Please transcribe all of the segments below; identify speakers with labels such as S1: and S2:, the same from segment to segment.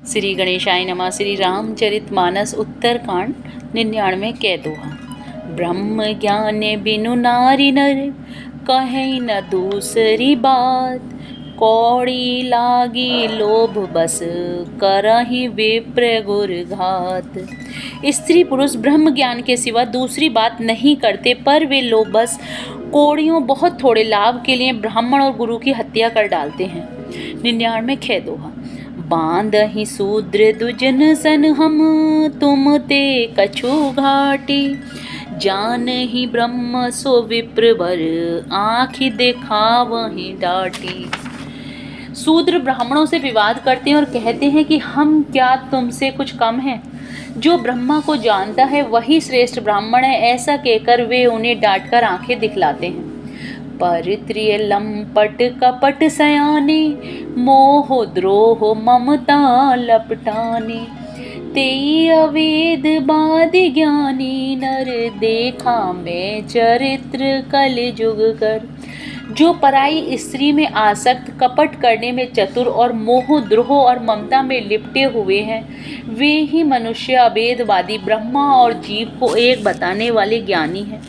S1: श्री गणेशाय नमः। श्री रामचरितमानस उत्तरकांड 99 कै दोहा। ब्रह्म ज्ञान बिनु नारी नर, कहें न दूसरी बात। कौड़ी लागी लोभ बस, करहि विप्र गुर घात। स्त्री पुरुष ब्रह्म ज्ञान के सिवा दूसरी बात नहीं करते, पर वे लोभ बस कौड़ियों बहुत थोड़े लाभ के लिए ब्राह्मण और गुरु की हत्या कर डालते हैं। 99 कै दोहा। बांधहि शूद्र दुजन सन हम, तुम ते कछु घाटी। जानहि ब्रह्म सो विप्र वर, आँखि देखावहि डाटी। शूद्र ब्राह्मणों से विवाद करते हैं और कहते हैं कि हम क्या तुमसे कुछ कम हैं। जो ब्रह्मा को जानता है वही श्रेष्ठ ब्राह्मण है, ऐसा कहकर वे उन्हें डांटकर आंखें दिखलाते हैं। परित्रिय लंपट कपट सयाने, मोह द्रोह ममता लपटाने। तेई अवेद बाद ज्ञानी, नर देखा मैं चरित्र कलयुग कर। जो पराई स्त्री में आसक्त, कपट करने में चतुर और मोह द्रोह और ममता में लिपटे हुए हैं, वे ही मनुष्य अभेदवादी ब्रह्मा और जीव को एक बताने वाले ज्ञानी हैं।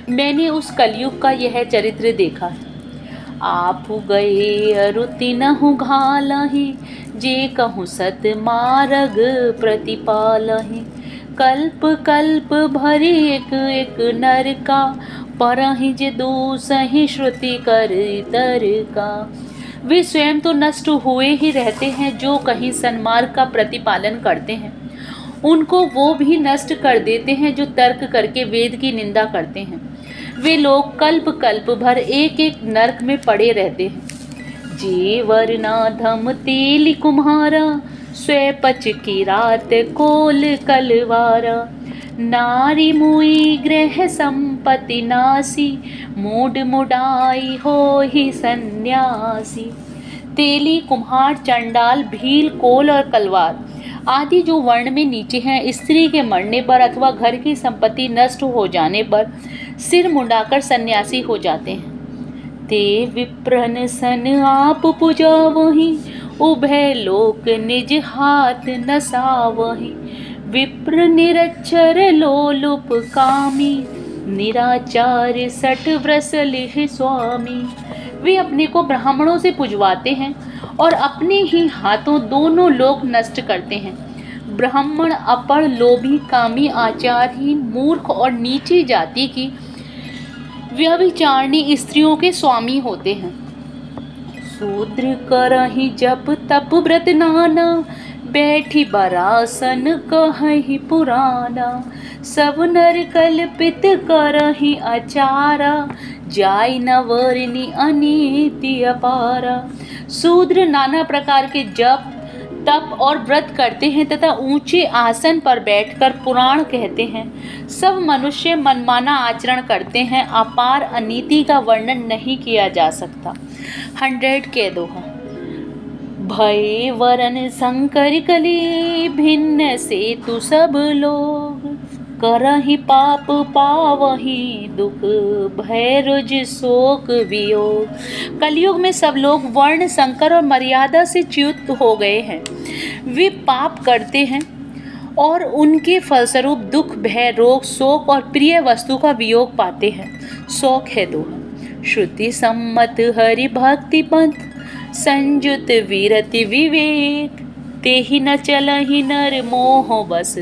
S1: मैंने उस कलयुग का यह चरित्र देखा है। आप गए अरुति नहु घालहि, जे कहूँ सत मार्ग प्रतिपालहि। कल्प कल्प भरी एक एक नर का, परहि जे दूसहि श्रुति कर तर का। वे स्वयं तो नष्ट हुए ही रहते हैं, जो कहीं सन्मार्ग का प्रतिपालन करते हैं उनको वो भी नष्ट कर देते हैं, जो तर्क करके वेद की निंदा करते हैं। वे लोग कल्प कल्प भर एक एक नरक में पड़े रहते हैं। जे वरनाधम तेली कुम्हारा, स्वे पच की रात कोल कलवारा। नारी मुई ग्रह संपत्ति नासी, मूड मुडाई हो ही सन्यासी। तेली, कुम्हार, चंडाल, भील, कोल और कलवार आदि जो वर्ण में नीचे हैं, स्त्री के मरने पर अथवा घर की संपत्ति नष्ट हो जाने पर सिर मुंडाकर सन्यासी हो जाते हैं। ते विप्रन सन आप पुजावहि, उभय लोक निज हाथ नसावहि। विप्र निरक्षर लोलुप कामी, निराचार सठ व्रस लिहि स्वामी। वे अपने को ब्राह्मणों से पुजवाते हैं और अपने ही हाथों दोनों लोक नष्ट करते हैं। ब्राह्मण अपर लोभी, कामी, आचारहीन, मूर्ख और नीची जाति की व्यभिचारिणी स्त्रियों के स्वामी होते हैं। शूद्र करहि जप तप व्रत नाना, बैठी बरासन कहहि पुराना। सब नर कल्पित करहि आचारा, जाय न वर्णि अनीति अपारा। शूद्र नाना प्रकार के जप तप और व्रत करते हैं तथा ऊंचे आसन पर बैठकर पुराण कहते हैं। सब मनुष्य मनमाना आचरण करते हैं, अपार अनीति का वर्णन नहीं किया जा सकता। 100 कै दोहा। भय वरन संकर कली, भिन्न से तु सब लोग। करहि पाप पावहि दुख, भय रुज शोक वियोग। कलयुग में सब लोग वर्ण संकर और मर्यादा से च्युत हो गए हैं। वे पाप करते हैं और उनके फलस्वरूप दुख, भय, रोग, शोक और प्रिय वस्तु का वियोग पाते हैं। 100 कै दोहा। श्रुति सम्मत हरि भक्ति पंथ, संयुत विरति विवेक। तेहि न चलहि नर मोह बस,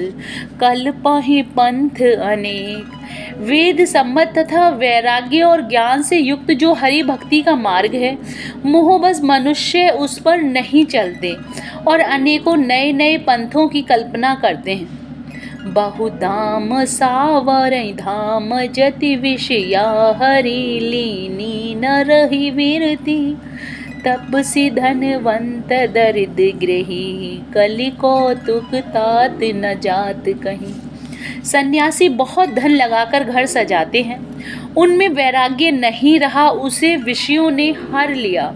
S1: कल्पहि पंथ अनेक। वेद सम्मत तथा वैराग्य और ज्ञान से युक्त जो हरि भक्ति का मार्ग है, मोह बस मनुष्य उस पर नहीं चलते और अनेकों नए नए पंथों की कल्पना करते हैं। बहुधाम सावर धाम, जति विषया हरि लीनी न रही वीरति। तपसी धनवंत दरिद्र गृही, कलि कौतुक तात न जात कहीं। सन्यासी बहुत धन लगाकर घर सजाते हैं, उनमें वैराग्य नहीं रहा, उसे विषयों ने हर लिया।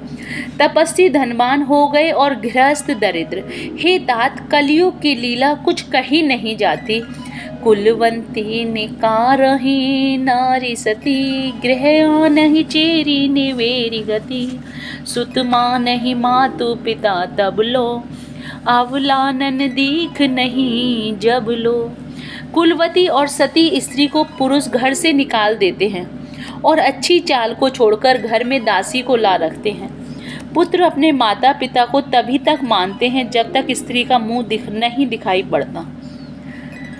S1: तपस्वी धनवान हो गए और गृहस्थ दरिद्र। हे तात, कलयुग की लीला कुछ कही नहीं जाती। कुलवंती निकारही नारी सती, गृह नहीं चेरी निवेरी गति। सुत मानहि मातु पिता तब लो, अवलानन दीख नहीं जब लो। कुलवती और सती स्त्री को पुरुष घर से निकाल देते हैं और अच्छी चाल को छोड़कर घर में दासी को ला रखते हैं। पुत्र अपने माता पिता को तभी तक मानते हैं जब तक स्त्री का मुंह नहीं दिखाई पड़ता।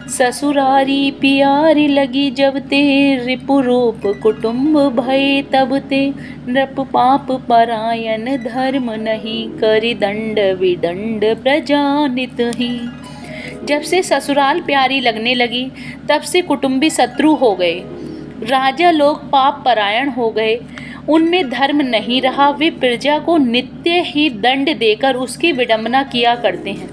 S1: ससुरारी प्यारी लगी जब ते, रिपुरूप कुटुंब भय तब ते। नृप पाप परायण धर्म नहीं, करि दंड विदंड प्रजा नित ही। जब से ससुराल प्यारी लगने लगी तब से कुटुंबी शत्रु हो गए, राजा लोग पाप परायण हो गए, उनमें धर्म नहीं रहा। वे प्रजा को नित्य ही दंड देकर उसकी विडंबना किया करते हैं।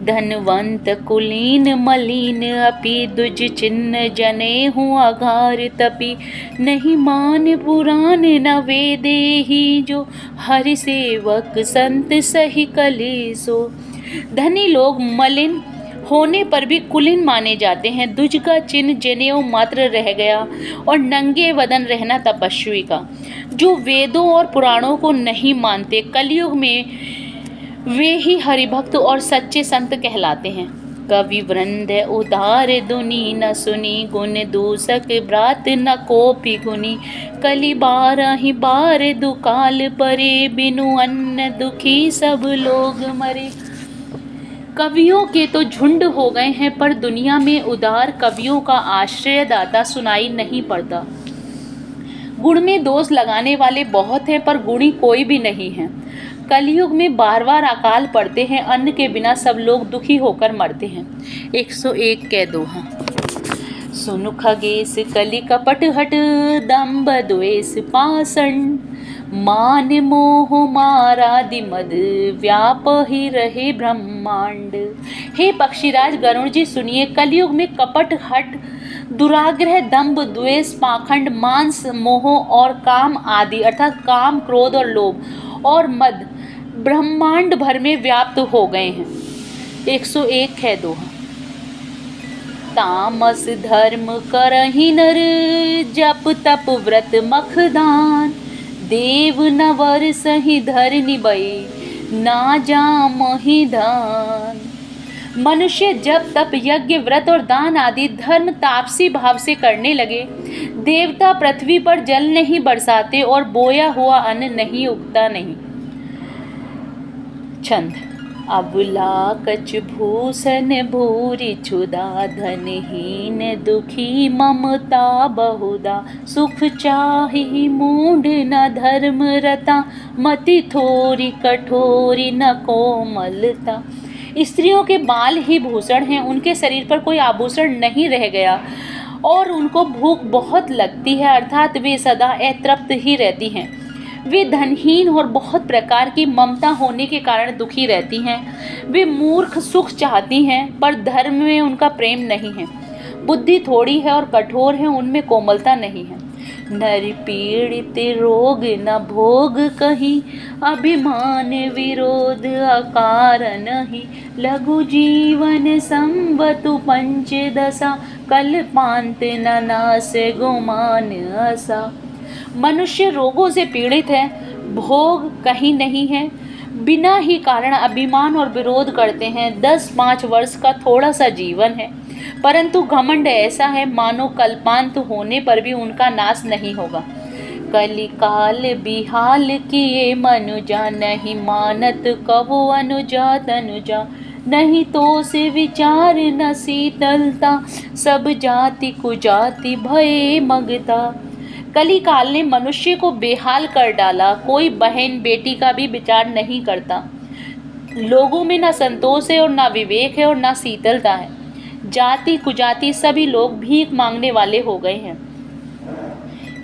S1: धनवंत कुलीन मलिन अपि, दुज चिन्ह जने हूँ अघार तपि। नहीं मान पुराण न वेदे ही, जो हरि सेवक संत सही कलेसो। धनी लोग मलिन होने पर भी कुलीन माने जाते हैं। दुज का चिन्ह जनेऊ मात्र रह गया और नंगे वदन रहना तपस्वी का। जो वेदों और पुराणों को नहीं मानते, कलयुग में वे ही हरिभक्त और सच्चे संत कहलाते हैं। कवि वृंद उदार दुनी न सुनी, गुण दूसक ब्रात न कोपि गुनी। कलि बारहि बार दुकाल परे, बिनु अन्न दुखी सब लोग मरे। कवियों के तो झुंड हो गए हैं, पर दुनिया में उदार कवियों का आश्रयदाता सुनाई नहीं पड़ता। गुण में दोष लगाने वाले बहुत हैं, पर गुणी कोई भी नहीं है। कलयुग में बार बार अकाल पड़ते हैं, अन्न के बिना सब लोग दुखी होकर मरते हैं। 101 कह दोहा। सुनु खगेश कलि कपट हट, दंभ द्वेष पाषण। मान मोह मारादि मद, व्याप ही रहे ब्रह्मांड। हे पक्षीराज गरुण जी सुनिए, कलयुग में कपट हट, दुराग्रह, दंभ, द्वेष, पाखंड, मांस, मोह और काम आदि अर्थात काम, क्रोध और लोभ और मद ब्रह्मांड भर में व्याप्त हो गए हैं। 101 है दोहा। तामस धर्म करहि नर, जप तप व्रत मखदान। देव नवर सही धरनि बई, ना जामहि दान। मनुष्य जप तप यज्ञ व्रत और दान आदि धर्म तापसी भाव से करने लगे। देवता पृथ्वी पर जल नहीं बरसाते और बोया हुआ अन्न नहीं उगता नहीं। छंद। अबला कछ भूषण भूरि क्षुधा, धनहीन दुखी ममता बहुधा। सुख चाहि मूढ़ न धर्म रता, मति थोरी कठोरी न कोमलता। स्त्रियों के बाल ही भूषण हैं, उनके शरीर पर कोई आभूषण नहीं रह गया और उनको भूख बहुत लगती है, अर्थात वे सदा अतृप्त ही रहती हैं। वे धनहीन और बहुत प्रकार की ममता होने के कारण दुखी रहती हैं। वे मूर्ख सुख चाहती हैं, पर धर्म में उनका प्रेम नहीं है। बुद्धि थोड़ी है और कठोर है, उनमें कोमलता नहीं है। नर पीड़ित रोग न भोग कहीं, अभिमान विरोध अकारण ही। लघु जीवन संवतु पंचदशा, कल्पांत न नाश गुमान आसा। मनुष्य रोगों से पीड़ित है, भोग कहीं नहीं है, बिना ही कारण अभिमान और विरोध करते हैं। 10-5 वर्ष का थोड़ा सा जीवन है, परंतु घमंड ऐसा है मानो कल्पांत होने पर भी उनका नाश नहीं होगा। कलिकाल बिहाल किए मनुजा, नहीं मानत कबो अनुजा तनुजा। नहीं तो से विचार न शीतलता, सब जाति कुजाति भये मगता। कली काल ने मनुष्य को बेहाल कर डाला, कोई बहन बेटी का भी विचार नहीं करता। लोगों में न संतोष है और न विवेक है और न शीतलता है। जाति कुजाति सभी लोग भीख मांगने वाले हो गए हैं।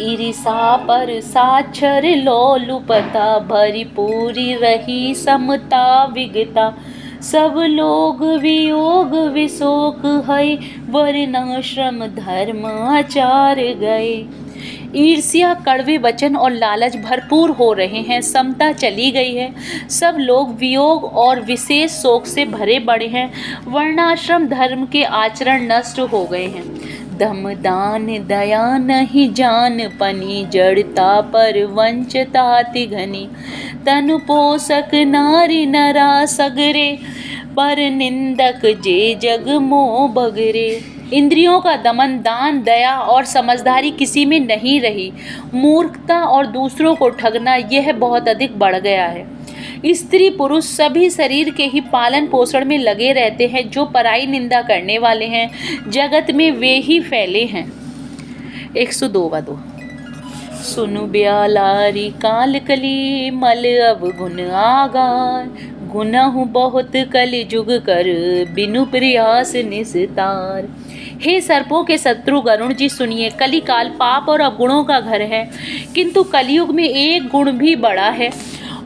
S1: ईर्षा पर साक्षर लोलुपता, भरी पूरी रही समता विगता। सब लोग वियोग विशोक है, वर्णाश्रम धर्म आचार गए। ईर्ष्या, कड़वे वचन और लालच भरपूर हो रहे हैं, समता चली गई है। सब लोग वियोग और विशेष शोक से भरे पड़े हैं। वर्णाश्रम धर्म के आचरण नष्ट हो गए हैं। दम दान दया नहीं जान पनी, जड़ता पर वंचताति घनी। तनु पोषक नारी नरा सगरे, पर निंदक जे जग मोह बगरे। इंद्रियों का दमन, दान, दया और समझदारी किसी में नहीं रही। मूर्खता और दूसरों को ठगना यह बहुत अधिक बढ़ गया है। स्त्री पुरुष सभी शरीर के ही पालन पोषण में लगे रहते हैं। जो पराई निंदा करने वाले हैं, जगत में वे ही फैले हैं। 102वां दोहा। सुनु ब्यालारी काल कली, मल अवगुण आगार। गुनहु बहुत कलि जुग कर, बिनु प्रयास निस्तार। हे सर्पों के शत्रु गरुण जी सुनिए, कलिकाल पाप और अवगुणों का घर है, किंतु कलयुग में एक गुण भी बड़ा है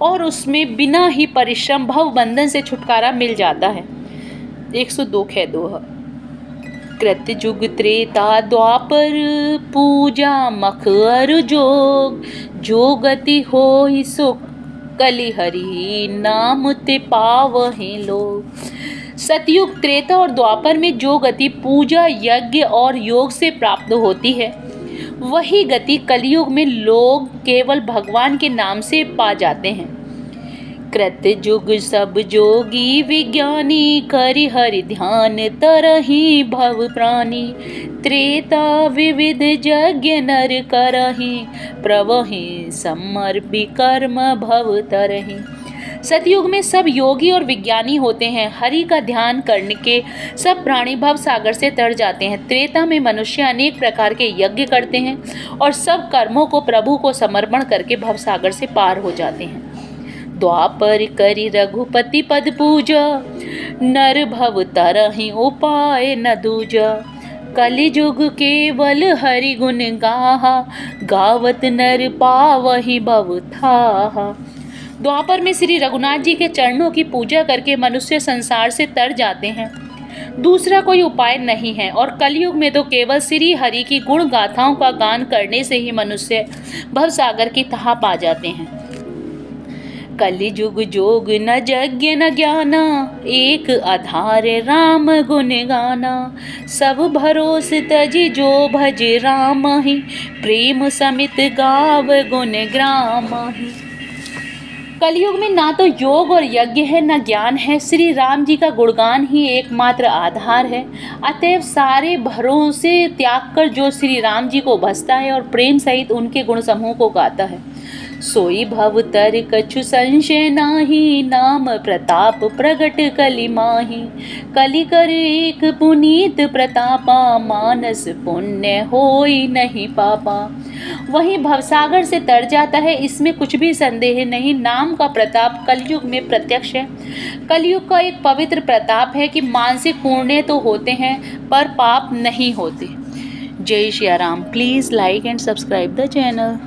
S1: और उसमें बिना ही परिश्रम भव बंधन से छुटकारा मिल जाता है। 102 खे दोहा। कृत जुग त्रेता द्वापर, पूजा मख अरु जोग। जो गति होई सुख, कलि हरि नाम ते पावहि लोग। सतयुग, त्रेता और द्वापर में जो गति पूजा, यज्ञ और योग से प्राप्त होती है, वही गति कलयुग में लोग केवल भगवान के नाम से पा जाते हैं। कृत जुग सब जोगी विज्ञानी, करि हरि ध्यान तरहि भव प्राणी। त्रेता विविध यज्ञ नर करहि, प्रवहि समर्पि कर्म भव तरहि। सतयुग में सब योगी और विज्ञानी होते हैं। हरि का ध्यान करने के सब प्राणी भव सागर से तर जाते हैं। त्रेता में मनुष्य अनेक प्रकार के यज्ञ करते हैं और सब कर्मों को प्रभु को समर्पण करके भव सागर से पार हो जाते हैं। द्वापर करि रघुपति पद पूजा, नर भव तरहि उपाय न दूजा। कलिजुग केवल हरि गुण गाहा, गावत नर पावहि भव थाहा। द्वापर में श्री रघुनाथ जी के चरणों की पूजा करके मनुष्य संसार से तर जाते हैं। दूसरा कोई उपाय नहीं है। और कलयुग में तो केवल श्री हरि की गुण गाथाओं का गान करने से ही मनुष्य भवसागर की तहा पा जाते हैं। कलिजुग जोग न यज्ञ न ज्ञाना, एक आधार राम गुण गाना। सब भरोस तजि जो भज राम ही, प्रेम समित गाव गुण ग्राम ही। कलयुग में ना तो योग और यज्ञ है, न ज्ञान है। श्री राम जी का गुणगान ही एकमात्र आधार है। अतएव सारे भरोसे त्याग कर जो श्री राम जी को भजता है और प्रेम सहित उनके गुण समूह को गाता है, सोई भव तर कछु संशय नाही। नाम प्रताप प्रगट कलि माही। कलि कर एक पुनीत प्रतापा, मानस पुण्य होई नहीं पापा। वही भवसागर से तर जाता है, इसमें कुछ भी संदेह नहीं। नाम का प्रताप कलयुग में प्रत्यक्ष है। कलयुग का एक पवित्र प्रताप है कि मानसिक पुण्य तो होते हैं पर पाप नहीं होते। जय Shri Ram. Please like and subscribe the channel.